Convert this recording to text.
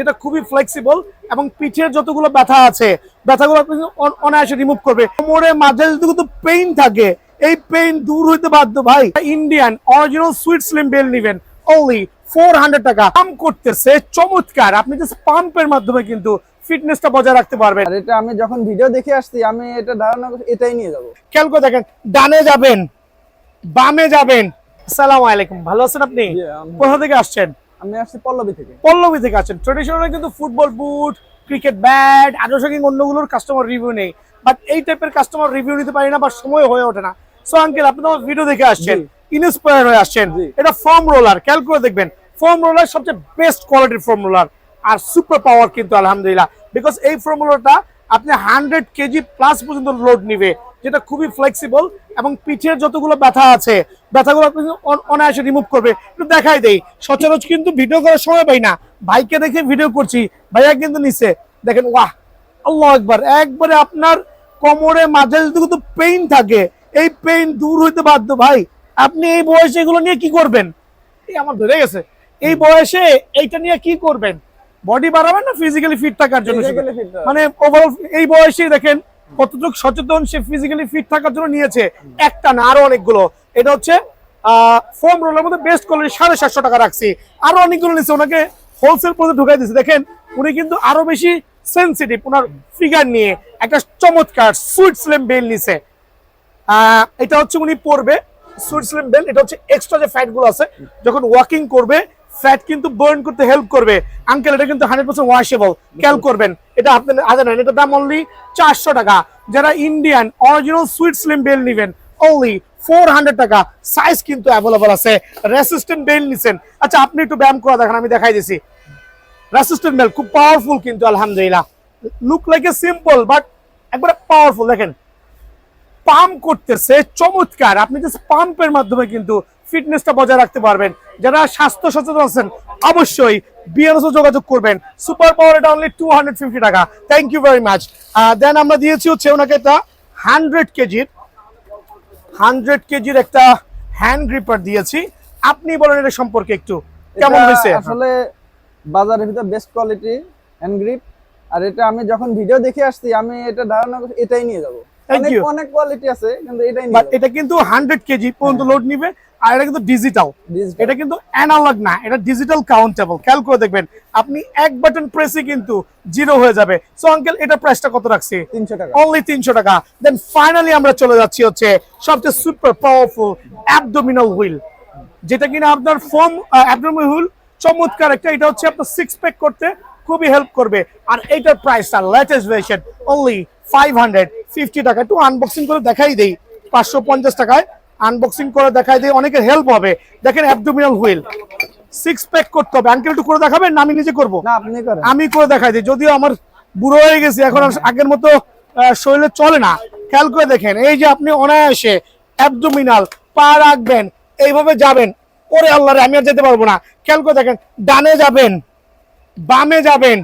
যেটা খুবই ফ্লেক্সিবল এবং পিঠের যতগুলো ব্যথা আছে ব্যথাগুলো আপনি অনায়াসে রিমুভ করবে। কোমরে মাঝে যতগুলো পেইন থাকে এই পেইন দূর হইতে বাধ্য ভাই। Indian original sweet slim bell নিবেন অনলি 400 টাকা। পাম্প করতেছে চমৎকার, আপনি জাস্ট পাম্পের মাধ্যমে কিন্তু ফিটনেসটা বজায় রাখতে পারবেন। আর এটা আমি যখন ভিডিও দেখে আসছি আমি এটা ধারণা করছি এটাই নিয়ে যাব। খেয়াল করে দেখেন, ডানে যাবেন বামে যাবেন। আসসালামু আলাইকুম, ভালো আছেন আপনি? কোথা থেকে আসছেন? আমি আসছি পল্লবী থেকে। পল্লবী থেকে আছেন। ট্রেডিশনাল কিন্তু ফুটবল বুট, ক্রিকেট ব্যাট, আদর্শ কিং অন্যগুলোর কাস্টমার রিভিউ নেই, বাট এই টাইপের কাস্টমার রিভিউ নিতে পারি না বা সময় হয়ে ওঠে না। সো আঙ্কেল, আপনি তো ভিডিও দেখে আসছেন, ইন্সপায়ার হয়ে আসছেন। এটা ফোম রোলার, খেয়াল করে দেখবেন ফোম রোলার সবচেয়ে বেস্ট কোয়ালিটির ফোম রোলার আর সুপার পাওয়ার কিন্তু আলহামদুলিল্লাহ, বিকজ এই ফোম রোলারটা আপনি 100 কেজি প্লাস পর্যন্ত লোড নিবে, যেটা খুবই ফ্লেক্সিবল এবং পিঠের যতগুলো ব্যথা আছে ব্যথাগুলো আপনি অনায়াসে রিমুভ করবে। একটু দেখাই দেই, সচরাচর কিন্তু ভিডিও করার সময় পাই না, ভাইকে দেখে ভিডিও করছি, ভাইয়া কিন্তু নিচে দেখেন, ওয়াহ আল্লাহু আকবার। একবারে আপনার কোমরে মাঝে যতগুলো পেইন থাকে এই পেইন দূর হইতে বাধ্য ভাই। আপনি এই বয়সে এগুলো নিয়ে কি করবেন? এই আমার ধরে গেছে, এই বয়সে এইটা নিয়ে কি করবেন? বডি বাড়াবেন না ফিজিক্যালি ফিট থাকার জন্য? মানে ওভারঅল এই বয়সে দেখেন কতটুকু সচেতন সে ফিজিক্যালি ফিট থাকার জন্য নিয়েছে। একটা না, আরো অনেকগুলো। এটা হচ্ছে ফোম রোলার মধ্যে বেস্ট কোয়ালিটি, 750 টাকা রাখছি। আরো অনেকগুলো নিচ্ছে, ওনাকে হোলসেল পর্যন্ত ঢুকাই দিচ্ছে। দেখেন উনি কিন্তু আরো বেশি সেন্সিটিভ ওনার ফিগার নিয়ে। একটা চমৎকার সুইট স্লিম বেল নিছে, এটা হচ্ছে উনি পরবে সুইট স্লিম বেল। এটা হচ্ছে এক্সট্রা যে ফ্যাট গুলো আছে যখন ওয়াকিং করবে ফ্যাট কিন্তু বার্ন করতে হেল্প করবে। আঙ্কেল এটা কিন্তু 100% ওয়াশেবল, খেয়াল করবেন। এটা আপনি আগে নেন, এটা দাম অনলি 400 টাকা। যারা Indian original sweet slim bell নিবেন অনলি 400 টাকা। সাইজ কিন্তু অ্যাভেলেবল আছে। রেসিস্ট্যান্ট বেল নিছেন, আচ্ছা আপনি একটু ব্যায়াম করে দেখেন, আমি দেখাই দিছি। রেসিস্ট্যান্ট বেল খুব পাওয়ারফুল কিন্তু আলহামদুলিল্লাহ। Look like a simple but একবারে পাওয়ারফুল। দেখেন পাম্প করতেছে চমৎকার, আপনি জাস্ট পাম্পের মাধ্যমে কিন্তু ফিটনেসটা বজায় রাখতে পারবেন। যারা স্বাস্থ্য সচেতন আছেন অবশ্যই বিএনএস যোগাযোগ করবেন। সুপার পাওয়ার এটা অনলি 250 টাকা। Thank you very much. Then আমরা দিয়েছি হচ্ছে ওনাকে এটা 100 কেজির একটা হ্যান্ড গ্রিপার দিয়েছি। আপনি বলেন এটা সম্পর্কে একটু কেমন হয়েছে? আসলে বাজারের ভিতর বেস্ট কোয়ালিটি হ্যান্ড গ্রিপ। আর এটা আমি যখন ভিডিও দেখে আসছি আমি এটা ধারণা করছি এটাই নিয়ে যাব। অনেক কোয়ালিটি আছে কিন্তু এটাই নিয়ে যাব। এটা কিন্তু 100 কেজি পর্যন্ত লোড নিবে। আর এটা কিন্তু ডিজিটাল, এটা কিন্তু অ্যানালগ না, এটা ডিজিটাল কাউন্টেবল। খেয়াল করে দেখবেন আপনি এক বাটন প্রেসে কিন্তু জিরো হয়ে যাবে। সো আঙ্কেল এটা প্রাইসটা কত রাখছি? 300 টাকা, অনলি 300 টাকা। দেন ফাইনালি আমরা চলে যাচ্ছি হচ্ছে সবচেয়ে সুপার পাওয়ারফুল অ্যাবডোমিনাল হুইল, যেটা কিনা আপনার ফোম অ্যাবডোমিনাল হুইল চমৎকার একটা। এটা হচ্ছে আপনার 6 প্যাক করতে খুবই হেল্প করবে। আর এইটার প্রাইসটা লেটেস্ট ভার্সন অনলি 550 টাকা। একটু আনবক্সিং করে দেখাই দেই, 550 টাকায় আনবক্সিং করে দেখাই দেই, অনেকের হেল্প হবে। দেখেন অ্যাবডোমিনাল হুইল 6 প্যাক করতে হবে। আঙ্কেল একটু করে দেখাবেন না আমি নিজে করবো? না আপনি করেন। আমি করে দেখাই দিই, যদিও আমার বুড়ো হয়ে গেছি এখন আর আগের মতো শরীরে চলে না। খেয়াল করে দেখেন এই যে আপনি অনায়াসে অ্যাবডোমিনাল পা রাখবেন, এইভাবে যাবেন। ওরে আল্লাহ রে, আমি আর যেতে পারবো না। খেয়াল করে দেখেন, ডানে যাবেন বামে যাবেন,